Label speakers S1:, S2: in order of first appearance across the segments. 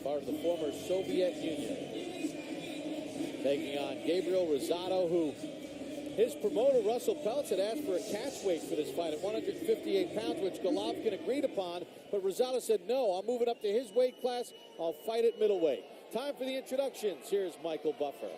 S1: part of the former Soviet Union. Taking on Gabriэлem Rosado, who his promoter, Russell Peltz, had asked for a catch weight for this fight at 158 pounds, which Golovkin agreed upon, but Rosado said, no, I'm moving up to his weight class. I'll fight at middleweight. Time for the introductions. Here's Michael Buffer.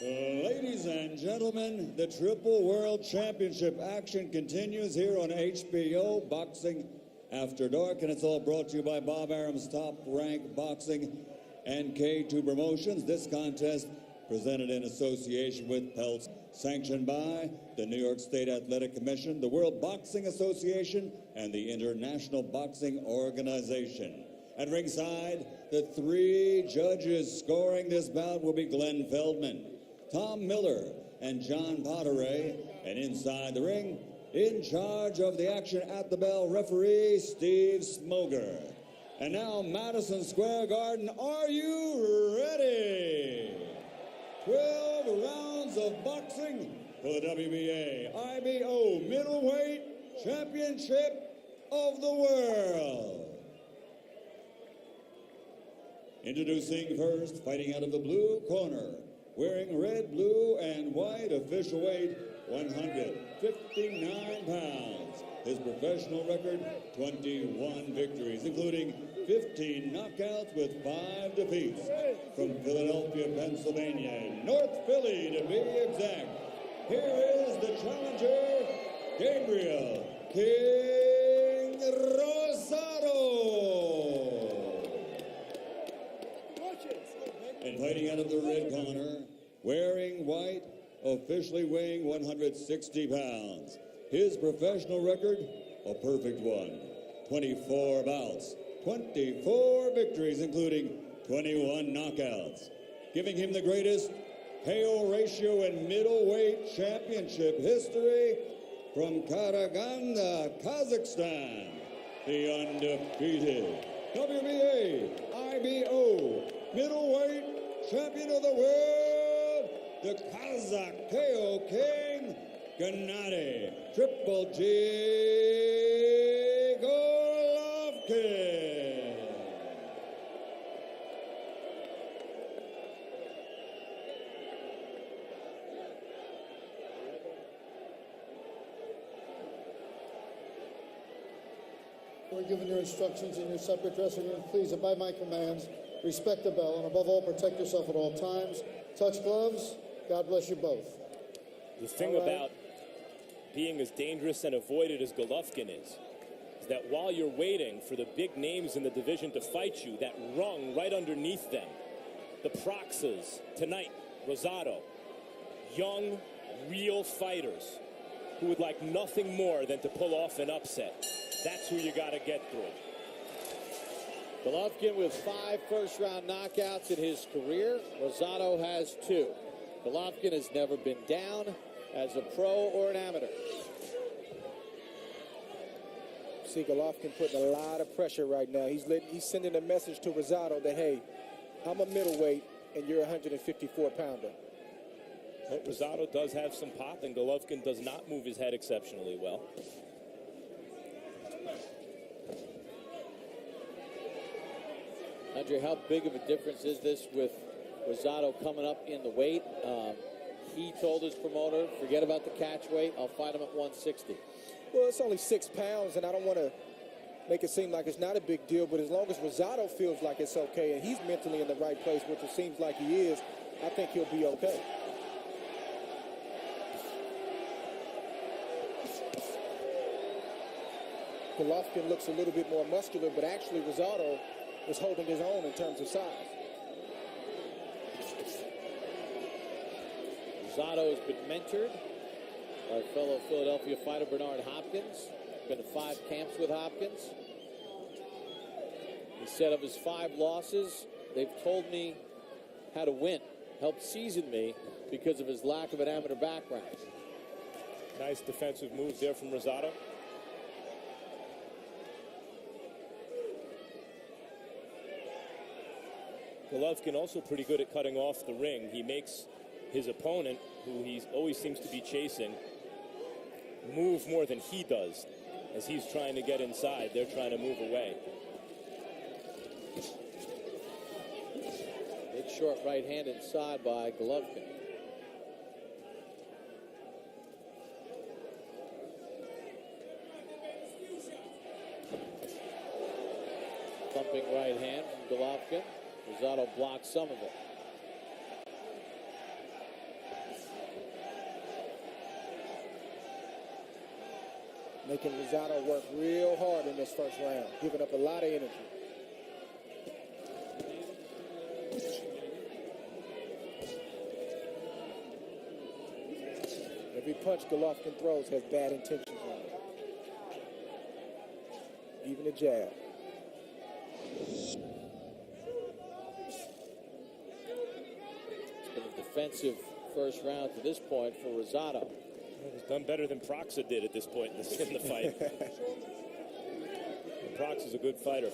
S2: Ladies and gentlemen, the Triple World Championship action continues here on HBO Boxing After Dark, and it's all brought to you by Bob Arum's Top Rank Boxing and K2 Promotions. This contest presented in association with Peltz, sanctioned by the New York State Athletic Commission, the World Boxing Association, and the International Boxing Organization. At ringside, the three judges scoring this bout will be Glenn Feldman, Tom Miller, and John Potteray. And inside the ring, in charge of the action at the bell, referee Steve Smoger. And now, Madison Square Garden, are you ready? 12 rounds of boxing for the WBA IBO Middleweight Championship of the World. Introducing first, fighting out of the blue corner, wearing red, blue, and white, official weight 159 pounds. His professional record, 21 victories, including 15 knockouts with 5 defeats. From Philadelphia, Pennsylvania, North Philly to be exact, here is the challenger, Gabriel King Rosado. And fighting out of the red corner, wearing white, officially weighing 160 pounds. His professional record, a perfect one. 24 bouts, 24 victories, including 21 knockouts, giving him the greatest KO ratio in middleweight championship history. From Karaganda, Kazakhstan, the undefeated WBA IBO middleweight champion of the world, the Kazakh KO King, Gennady Triple G Golovkin.
S3: We're given your instructions in your separate dressing room. Please abide my commands. Respect the bell, and above all, protect yourself at all times. Touch gloves. God bless you both.
S4: The thing about being as dangerous and avoided as Golovkin is that while you're waiting for the big names in the division to fight you, that rung right underneath them, the Proxas, tonight, Rosado, young, real fighters who would like nothing more than to pull off an upset. That's who you got to get through.
S1: Golovkin with 5 first-round knockouts in his career. Rosado has 2. Golovkin has never been down as a pro or an amateur.
S5: See Golovkin putting a lot of pressure right now. He's sending a message to Rosado that, hey, I'm a middleweight and you're a 154-pounder.
S4: Well, Rosado does have some pop, and Golovkin does not move his head exceptionally well.
S1: Andre, how big of a difference is this with Rosado coming up in the weight? He told his promoter, forget about the catch weight, I'll fight him at 160.
S5: Well, it's only 6 pounds, and I don't want to make it seem like it's not a big deal, but as long as Rosado feels like it's okay and he's mentally in the right place, which it seems like he is, I think he'll be okay. Golovkin looks a little bit more muscular, but actually Rosado is holding his own in terms of size.
S1: Rosado has been mentored by fellow Philadelphia fighter Bernard Hopkins. Been to 5 camps with Hopkins. He said of his 5 losses, they've told me how to win, helped season me because of his lack of an amateur background.
S4: Nice defensive moves there from Rosado. Golovkin also pretty good at cutting off the ring. He makes his opponent, who he always seems to be chasing, move more than he does. As he's trying to get inside, they're trying to move away.
S1: Big short right hand inside by Golovkin. Thumping right hand from Golovkin. Rosado blocks some of it.
S5: Making Rosado work real hard in this first round, giving up a lot of energy. Every punch Golovkin throws has bad intentions on it. Even a jab.
S1: It's been a defensive first round to this point for Rosado.
S4: He's done better than Proxa did at this point in the fight. Proxa's a good fighter.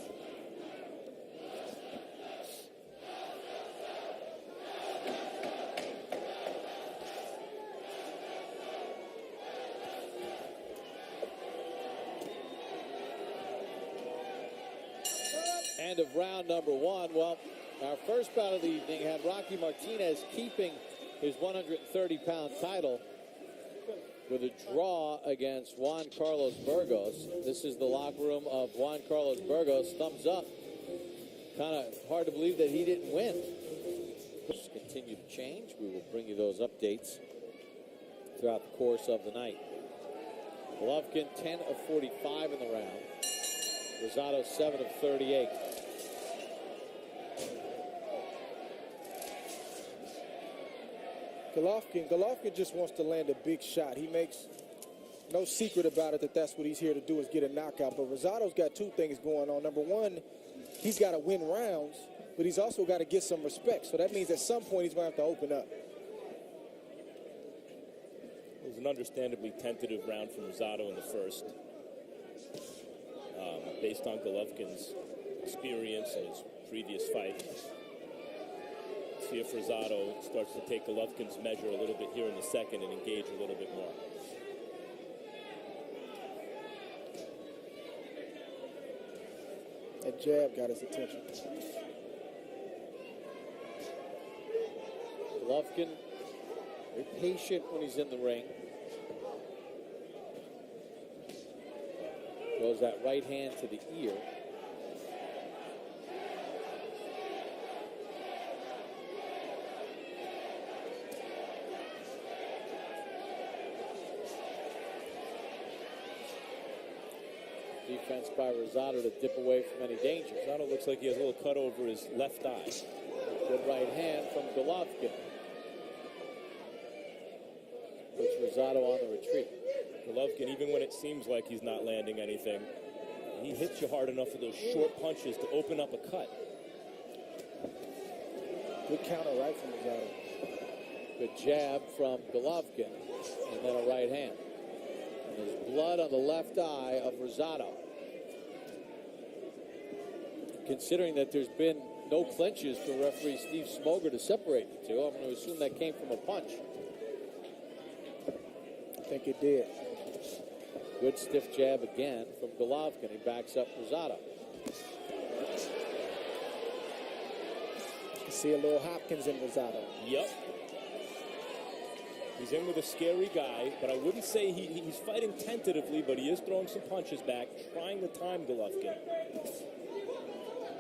S1: End of round number one. Well, our first bout of the evening had Rocky Martinez keeping his 130-pound title with a draw against Juan Carlos Burgos. This is the locker room of Juan Carlos Burgos. Thumbs up. Kind of hard to believe that he didn't win. Just continue to change. We will bring you those updates throughout the course of the night. Golovkin 10 of 45 in the round. Rosado 7 of 38.
S5: Golovkin just wants to land a big shot. He makes no secret about it that that's what he's here to do, is get a knockout. But Rosado's got two things going on. Number one, he's got to win rounds, but he's also got to get some respect. So that means at some point he's going to have to open up.
S4: It was an understandably tentative round from Rosado in the first. Based on Golovkin's experience and his previous fight. See if Rosado starts to take Golovkin's measure a little bit here in the second and engage a little bit more.
S5: That jab got his attention.
S1: Golovkin, very patient when he's in the ring. Goes that right hand to the ear. Defense by Rosado to dip away from any danger.
S4: Rosado looks like he has a little cut over his left eye.
S1: Good right hand from Golovkin. Puts Rosado on the retreat.
S4: Golovkin, even when it seems like he's not landing anything, he hits you hard enough with those short punches to open up a cut.
S5: Good counter right from Rosado.
S1: Good jab from Golovkin, and then a right hand. And there's blood on the left eye of Rosado. Considering that there's been no clinches for referee Steve Smoger to separate the two, I'm going to assume that came from a punch.
S5: I think it did.
S1: Good stiff jab again from Golovkin. He backs up Rosado.
S5: You see a little Hopkins in Rosado.
S4: Yep. He's in with a scary guy, but I wouldn't say he's fighting tentatively, but he is throwing some punches back, trying to time Golovkin.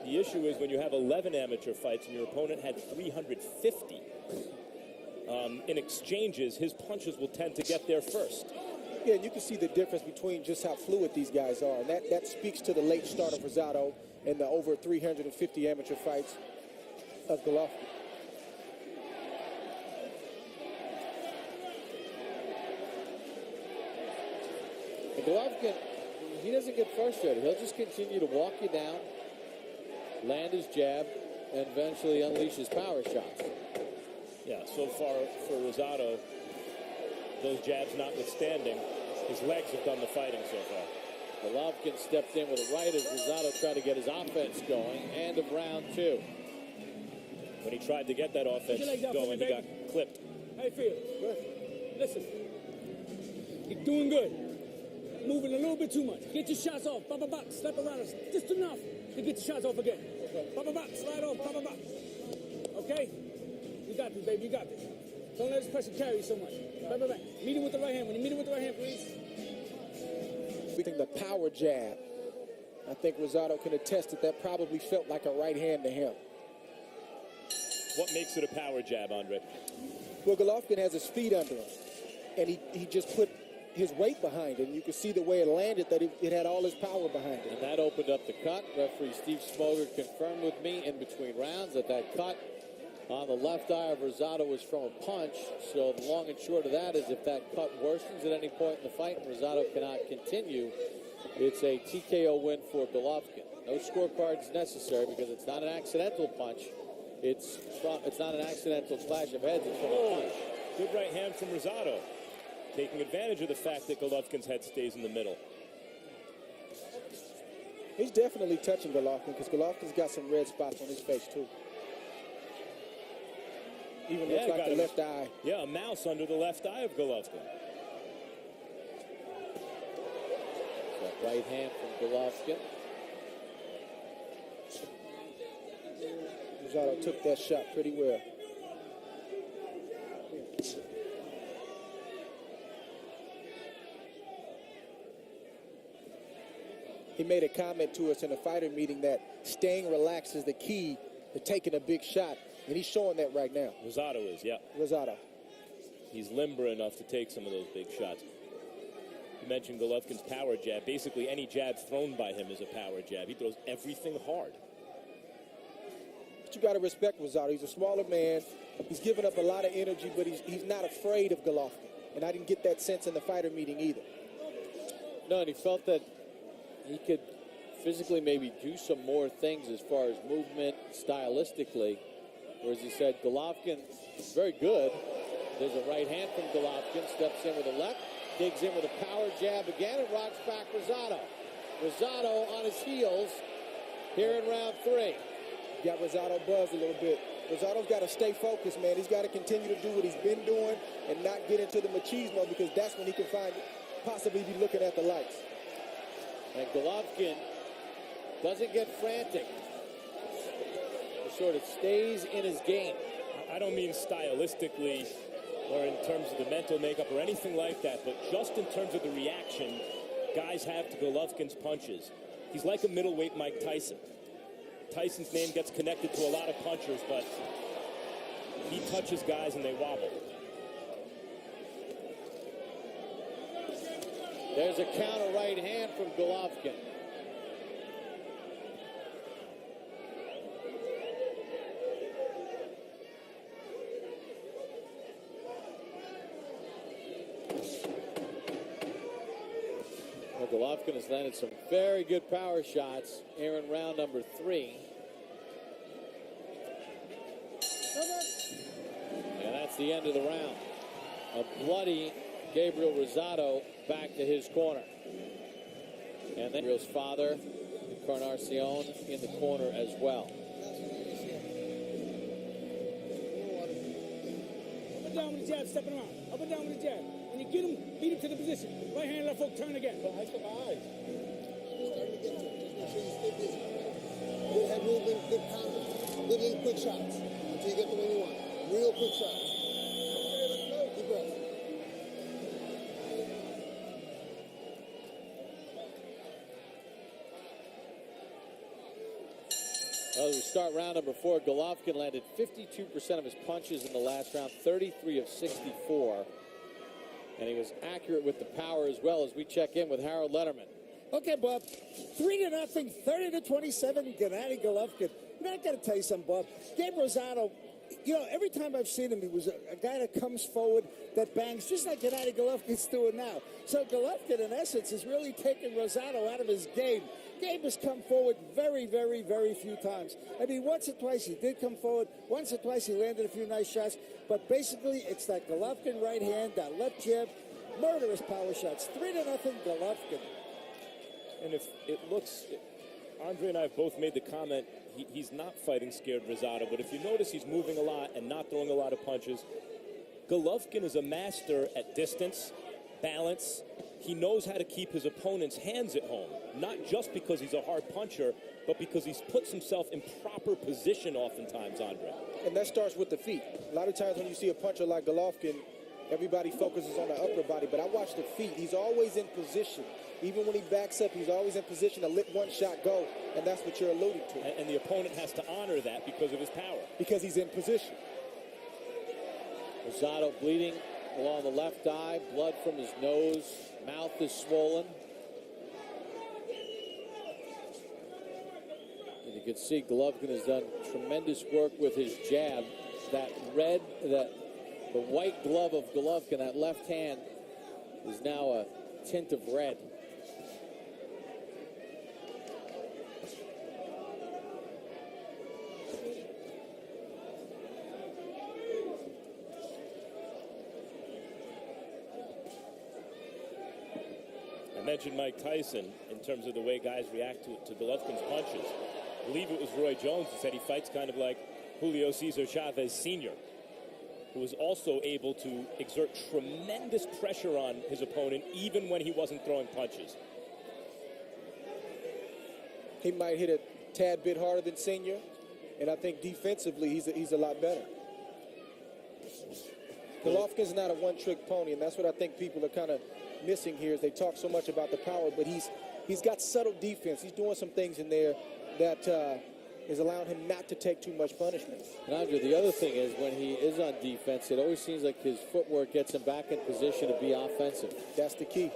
S4: The issue is when you have 11 amateur fights and your opponent had 350, in exchanges, his punches will tend to get there first.
S5: Yeah, and you can see the difference between just how fluid these guys are. And that speaks to the late start of Rosado and the over 350 amateur fights of Golovkin.
S1: And Golovkin, he doesn't get frustrated. He'll just continue to walk you down, land his jab, and eventually unleash his power shots.
S4: Yeah, so far for Rosado, those jabs notwithstanding, his legs have done the fighting so far.
S1: Golovkin stepped in with a right as Rosado tried to get his offense going. End of round two.
S4: When he tried to get that offense going, he got clipped.
S6: How you feel? Good. Listen, you're doing good. moving a little bit too much. Get your shots off. Bop, bop, bop. Slap around us. Just enough to get your shots off again. Bop, bop, bop. Slide off. Bop, bop, bop. Okay? You got this, baby. You got this. Don't let this pressure carry you so much. Bop, bop, bop. Meet him with the right hand. When you meet him with the right hand, please.
S5: We think the power jab. I think Rosado can attest that probably felt like a right hand to him.
S4: What makes it a power jab, Andre?
S5: Well, Golovkin has his feet under him, and he just put his weight behind it. And you can see the way it landed, that it had all his power behind it.
S1: And that opened up the cut. Referee Steve Smoger confirmed with me in between rounds that cut on the left eye of Rosado was from a punch. So the long and short of that is if that cut worsens at any point in the fight and Rosado cannot continue, it's a TKO win for Golovkin. No scorecards necessary because it's not an accidental punch. It's not an accidental clash of heads. It's from a punch.
S4: Good right hand from Rosado, taking advantage of the fact that Golovkin's head stays in the middle.
S5: He's definitely touching Golovkin because Golovkin's got some red spots on his face too. Even looks like the left eye.
S4: Yeah, a mouse under the left eye of Golovkin.
S1: That right hand from Golovkin.
S5: Rosado took that shot pretty well. He made a comment to us in a fighter meeting that staying relaxed is the key to taking a big shot, and he's showing that right now.
S4: Rosado is, yeah.
S5: Rosado.
S4: He's limber enough to take some of those big shots. You mentioned Golovkin's power jab. Basically, any jab thrown by him is a power jab. He throws everything hard.
S5: But you got to respect Rosado. He's a smaller man. He's giving up a lot of energy, but he's not afraid of Golovkin. And I didn't get that sense in the fighter meeting either.
S1: No, and he felt that he could physically maybe do some more things as far as movement, stylistically. Whereas he said Golovkin is very good. There's a right hand from Golovkin, steps in with a left, digs in with a power jab again, and rocks back Rosado. Rosado on his heels here in round 3.
S5: Got Rosado buzzed a little bit. Rosado's got to stay focused, man. He's got to continue to do what he's been doing and not get into the machismo, because that's when he can possibly be looking at the lights.
S1: And Golovkin doesn't get frantic. He sort of stays in his game.
S4: I don't mean stylistically or in terms of the mental makeup or anything like that, but just in terms of the reaction guys have to Golovkin's punches. He's like a middleweight Mike Tyson. Tyson's name gets connected to a lot of punchers, but he touches guys and they wobble.
S1: There's a counter right hand from Golovkin. Well, Golovkin has landed some very good power shots here in round number 3. And that's the end of the round. A bloody Gabriel Rosado back to his corner. And then Gabriel's father, Encarnacion, in the corner as well.
S6: Up and down with the jab, stepping around. Up and down with the jab. When you get him, beat him to the position. Right hand, left hook, turn again.
S3: Eyes to eyes. Starting to get to it. Just make sure you stay busy. Good head movement, good pounding, good little quick shots until you get the one you want. Real quick shots. Okay, let's go. Deep breath.
S1: As we start round number 4, Golovkin landed 52% of his punches in the last round, 33 of 64. And he was accurate with the power as well, as we check in with Harold Letterman.
S7: Okay, Bob. 3-0, 30-27, Gennady Головkин. You know, I got to tell you something, Bob. Gabe Rosado, you know, every time I've seen him, he was a guy that comes forward, that bangs, just like Gennady Golovkin's doing now. So Golovkin, in essence, is really taking Rosado out of his game. Gabe has come forward very, very, very few times. I mean, once or twice he did come forward. Once or twice he landed a few nice shots. But basically, it's that Golovkin right hand, that left jab, murderous power shots. 3-0, Golovkin.
S4: And if it looks, Andre and I have both made the comment, he's not fighting scared Rosado, but if you notice he's moving a lot and not throwing a lot of punches. Golovkin is a master at distance, balance. He knows how to keep his opponent's hands at home, not just because he's a hard puncher, but because he puts himself in proper position oftentimes, Andre.
S5: And that starts with the feet. A lot of times when you see a puncher like Golovkin, everybody focuses on the upper body, but I watch the feet. He's always in position. Even when he backs up, he's always in position to let one shot go, and that's what you're alluding to.
S4: And the opponent has to honor that because of his power.
S5: Because he's in position.
S1: Rosado bleeding along the left eye, blood from his nose, mouth is swollen. And you can see Golovkin has done tremendous work with his jab. That red, the white glove of Golovkin, that left hand, is now a tint of red.
S4: I mentioned Mike Tyson in terms of the way guys react to Golovkin's punches. I believe it was Roy Jones who said he fights kind of like Julio Cesar Chavez Sr., who was also able to exert tremendous pressure on his opponent even when he wasn't throwing punches.
S5: He might hit a tad bit harder than Senior, and I think defensively he's a lot better. Golovkin's not a one-trick pony, and that's what I think people are kind of missing here. Is they talk so much about the power, but he's got subtle defense. He's doing some things in there that is allowing him not to take too much punishment.
S1: And Andre, the other thing is when he is on defense, it always seems like his footwork gets him back in position to be offensive.
S5: That's the key.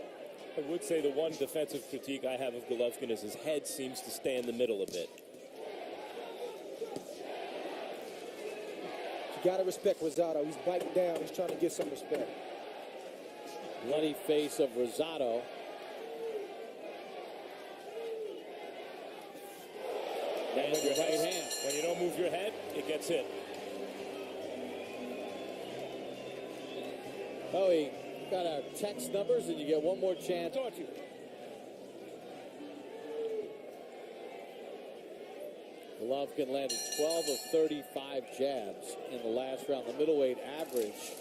S4: I would say the one defensive critique I have of Golovkin is his head seems to stay in the middle a bit.
S5: You got to respect Rosado. He's biting down. He's trying to get some respect.
S1: Bloody face of Rosado.
S4: And when you don't move your head, it gets hit.
S1: Oh, he got our text numbers, and you get one more chance. Golovkin landed 12 of 35 jabs in the last round. The middleweight average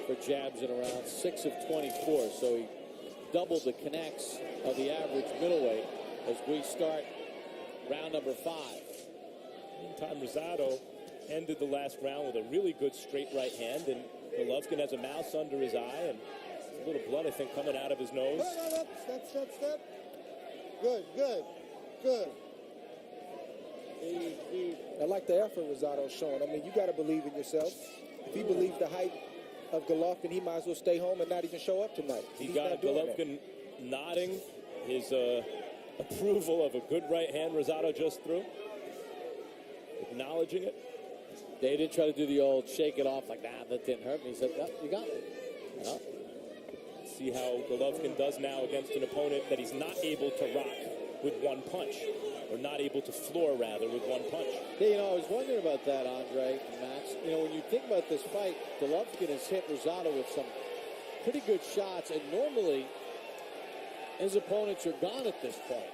S1: for jabs in around 6 of 24. So he doubled the connects of the average middleweight as we start round number 5.
S4: Meantime, Rosado ended the last round with a really good straight right hand, and Golovkin has a mouse under his eye and a little blood, I think, coming out of his nose.
S3: Step. Good.
S5: I like the effort Rosado's showing. I mean, you got to believe in yourself. If he believes the height of Golovkin, he might as well stay home and not even show up tonight.
S4: He got Golovkin nodding his approval of a good right hand Rosado just threw, acknowledging it.
S1: They didn't try to do the old shake it off like, nah, that didn't hurt me. He said, yep, you got it. Yep.
S4: See how Golovkin does now against an opponent that he's not able to rock with one punch, or not able to floor, rather, with one punch.
S1: Yeah, I was wondering about that, Andre and Max. When you think about this fight, Golovkin has hit Rosado with some pretty good shots, and normally his opponents are gone at this point.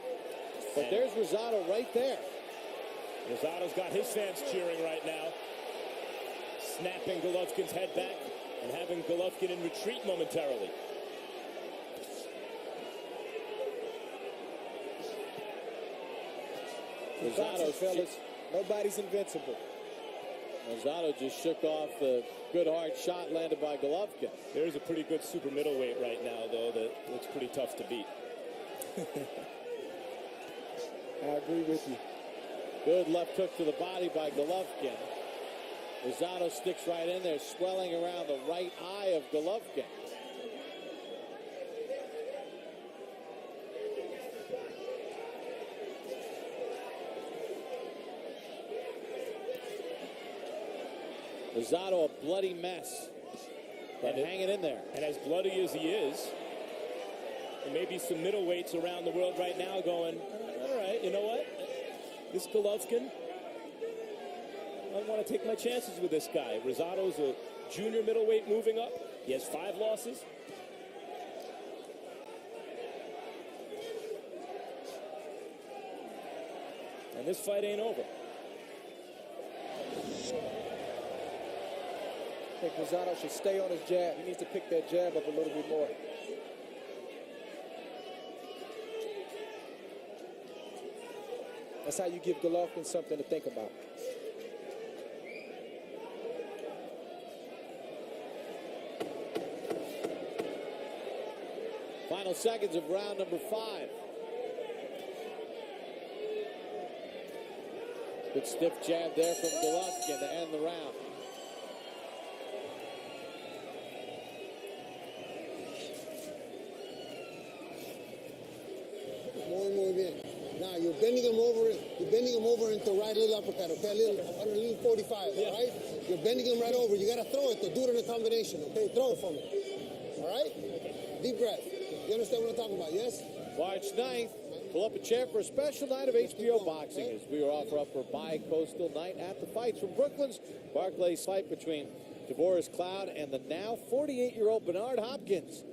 S1: But there's Rosado right there.
S4: Rosado's got his fans cheering right now, snapping Golovkin's head back and having Golovkin in retreat momentarily.
S5: Rosado, fellas, nobody's invincible.
S1: Rosado just shook off the good hard shot landed by Golovkin.
S4: There's a pretty good super middleweight right now, though, that looks pretty tough to beat.
S5: I agree with you.
S1: Good left hook to the body by Golovkin. Rosado sticks right in there, swelling around the right eye of Golovkin. Rosado a bloody mess, but hanging in there.
S4: And as bloody as he is, there may be some middleweights around the world right now going, all right, you know what? This Golovkin, I want to take my chances with this guy. Rosado's a junior middleweight moving up. He has 5 losses. And this fight ain't over.
S5: I think Rosado should stay on his jab. He needs to pick that jab up a little bit more. That's how you give Golovkin something to think about.
S1: Final seconds of round number 5. Good stiff jab there from Golovkin to end the round.
S3: Muy bien. Now you're bending him over. You're bending him over into right little uppercut. Okay, a little 45. All right. You're bending him right over. You gotta throw it. To do it in a combination. Okay, throw it for me. All right. Deep breath. You understand what I'm talking about? Yes.
S1: March 9th. Pull up a chair for a special night of HBO boxing as we will offer up for bi-coastal night at the fights from Brooklyn's Barclays fight between Devoris Cloud and the now 48-year-old Bernard Hopkins.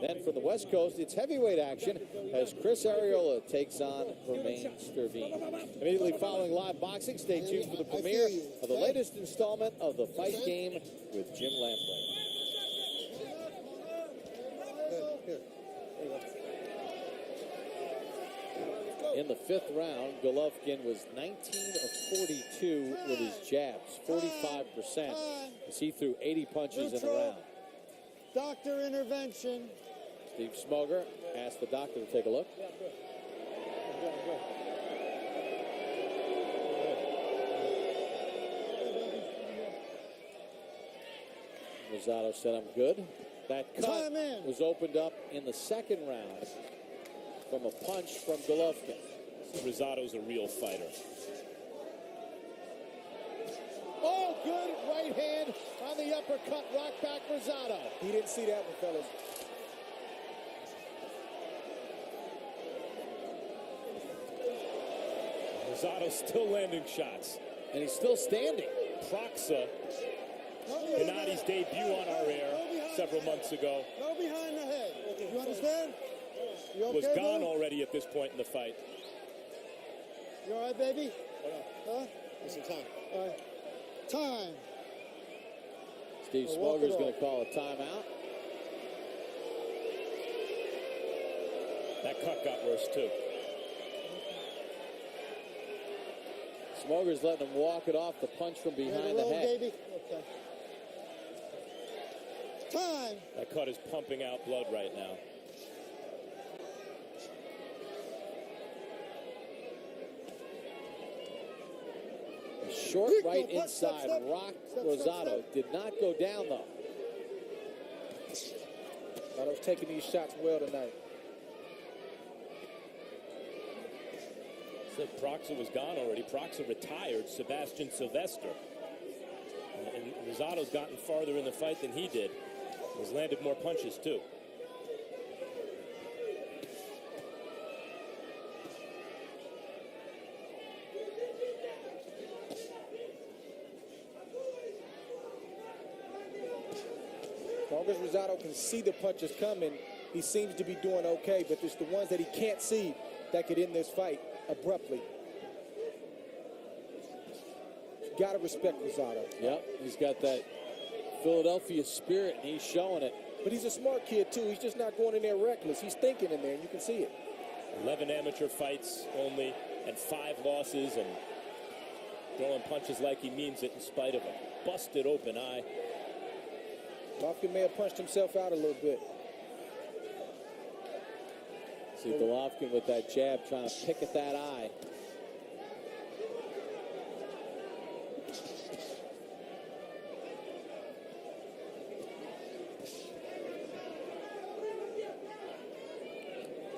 S1: Then from the West Coast, it's heavyweight action as Chris Arreola takes on Romain Sterveen. Immediately following live boxing, stay tuned for the premiere of the latest installment of The Fight Game with Jim Lampley. In the 5th round, Golovkin was 19 of 42 with his jabs, 45%, as he threw 80 punches in the round.
S8: Doctor intervention.
S1: Steve Smoger asked the doctor to take a look. Rosado said, I'm good. That cut was opened up in the 2nd round from a punch from Golovkin.
S4: Rosado's a real fighter.
S1: Oh, good right hand on the uppercut, rock back Rosado.
S5: He didn't see that one, fellas.
S4: Rosado's still landing shots.
S1: And he's still standing.
S4: Proxa, Gennadi's debut on our air several months ago.
S8: No behind the head. You understand? You okay,
S4: was gone
S8: bro?
S4: already at this point in the fight.
S8: You all right, baby? Huh?
S3: Listen, time.
S8: All right. Time.
S1: Steve Smoger's going to call a timeout.
S4: That cut got worse, too.
S1: Smoger's letting him walk it off the punch from behind the head.
S8: Baby. Okay. Time.
S4: That cut is pumping out blood right now.
S1: Short right inside, rocked Rosado. Did not go down, though.
S5: Rosado's taking these shots well tonight.
S4: Said Proxa was gone already. Proxa retired Sebastian Sylvester. And Rosado's gotten farther in the fight than he did. He's landed more punches, too.
S5: As long as Rosado can see the punches coming, he seems to be doing okay, but it's the ones that he can't see that could end this fight abruptly. You gotta respect Rosado.
S1: Yep, he's got that Philadelphia spirit, and he's showing it.
S5: But he's a smart kid, too. He's just not going in there reckless. He's thinking in there, and you can see it.
S4: 11 amateur fights only, and 5 losses, and throwing punches like he means it in spite of a busted open eye.
S5: Golovkin may have punched himself out a little bit.
S1: See Golovkin with that jab trying to pick at that eye.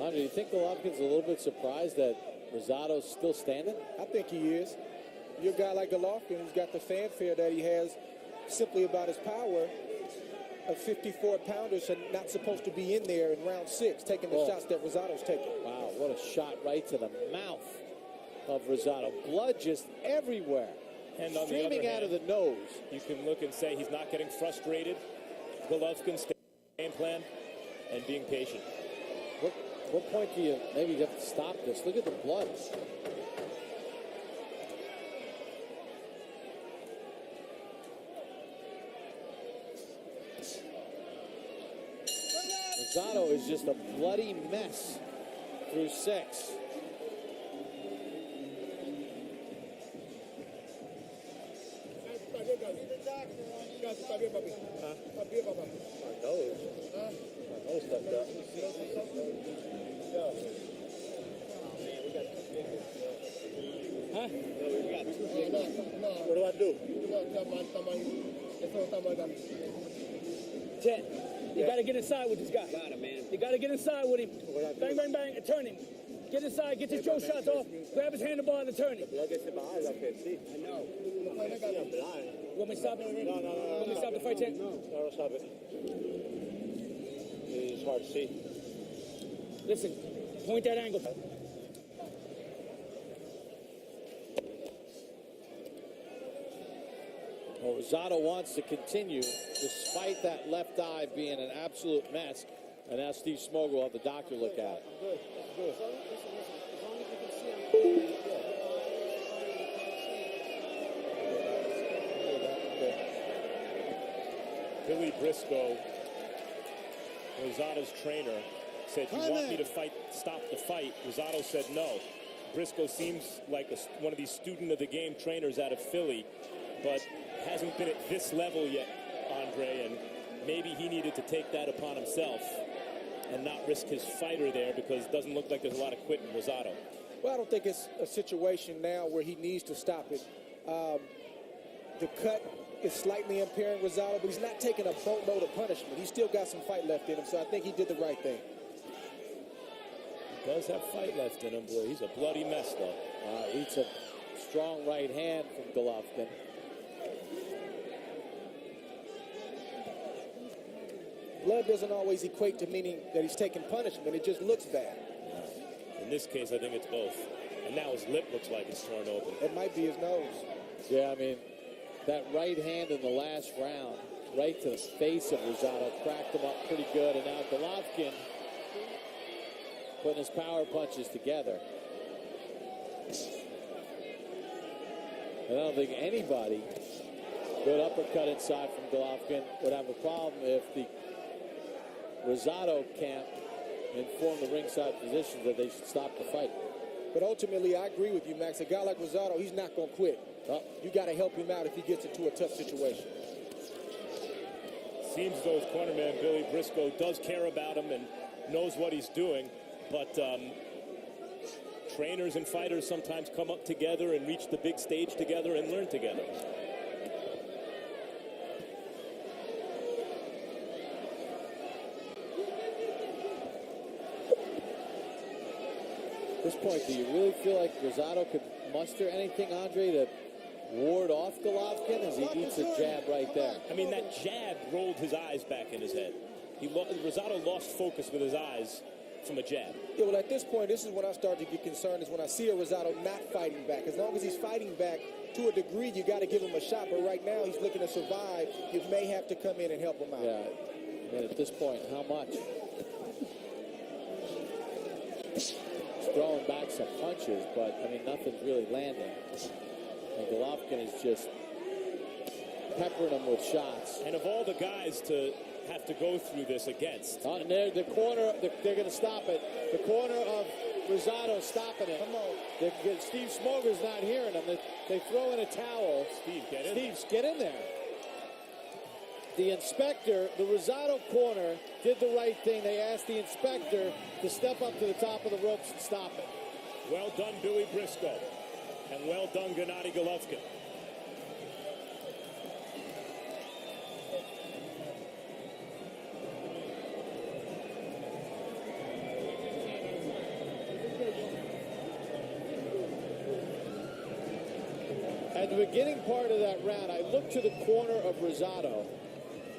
S1: Andre, do you think Golovkin's a little bit surprised that Rosado's still standing?
S5: I think he is. You're a guy like Golovkin who's got the fanfare that he has simply about his power. A 54-pounders are not supposed to be in there in round 6 taking the shots that Rosado's taking.
S1: Wow, what a shot right to the mouth of Rosado. Blood just everywhere.
S4: And on
S1: streaming
S4: the other
S1: out
S4: hand,
S1: of the nose.
S4: You can look and say he's not getting frustrated. Golovkin's game plan and being patient.
S1: What point do you maybe have to stop this? Look at the blood. Rosado is just a bloody mess through 6.
S6: Huh?
S8: What do I do?
S6: Ted, you got to get inside with this guy. You got to get inside with him. Bang, bang, bang, and turn him. Get inside, get your throw shots off, grab his handlebar and turn him.
S8: I know.
S6: You want me to stop it?
S8: No.
S6: Want me to stop the fight, Ted?
S8: No, don't stop it. It's hard to see.
S6: Listen, point that angle.
S1: Well, Rosado wants to continue despite that left eye being an absolute mess. And now Steve Smoger will have the doctor look at it.
S4: Billy Briscoe, Rosado's trainer, said, "You want me to stop the fight?" Rosado said no. Briscoe seems like one of these student of the game trainers out of Philly, but hasn't been at this level yet, Andre, and maybe he needed to take that upon himself and not risk his fighter there, because it doesn't look like there's a lot of quitting Rosado.
S5: Well, I don't think it's a situation now where he needs to stop it. The cut is slightly impairing Rosado, but he's not taking a boatload of punishment. He's still got some fight left in him, so I think he did the right thing.
S4: He does have fight left in him, boy. He's a bloody mess, though.
S1: Eats a strong right hand from Golovkin.
S5: Blood doesn't always equate to meaning that he's taking punishment. It just looks bad.
S4: In this case, I think it's both. And now his lip looks like it's torn open.
S5: It might be his nose.
S1: Yeah, I mean, that right hand in the last round, right to the face of Rosado, cracked him up pretty good. And now Golovkin putting his power punches together. And I don't think anybody, good uppercut inside from Golovkin, would have a problem if the Rosado camp informed the ringside physicians that they should stop the fight.
S5: But ultimately, I agree with you, Max. A guy like Rosado, he's not going to quit. You got to help him out if he gets into a tough situation.
S4: Seems as though his cornerman, Billy Briscoe, does care about him and knows what he's doing. But trainers and fighters sometimes come up together and reach the big stage together and learn together.
S1: At this point, do you really feel like Rosado could muster anything, Andre, to ward off Golovkin as he eats a jab right there?
S4: I mean, that jab rolled his eyes back in his head. Rosado lost focus with his eyes from a jab.
S5: Yeah, well, at this point, this is when I start to get concerned, is when I see a Rosado not fighting back. As long as he's fighting back, to a degree, you got to give him a shot. But right now, he's looking to survive. You may have to come in and help him out.
S1: Yeah, and at this point, how much? He's throwing back some punches, but, I mean, nothing's really landing. And Golovkin is just peppering him with shots.
S4: And of all the guys to have to go through this against.
S1: And they're going to stop it. The corner of Rosado stopping it. Come on. Steve Smoger's not hearing them. They throw in a towel.
S4: Steve, get in.
S1: Get in there. The inspector, the Rosado corner, did the right thing. They asked the inspector to step up to the top of the ropes and stop it.
S4: Well done, Billy Briscoe. And well done, Gennadий Головкин.
S1: At the beginning part of that round, I looked to the corner of Rosado,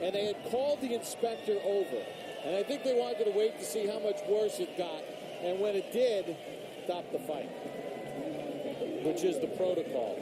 S1: and they had called the inspector over. And I think they wanted to wait to see how much worse it got. And when it did, stop the fight, which is the protocol.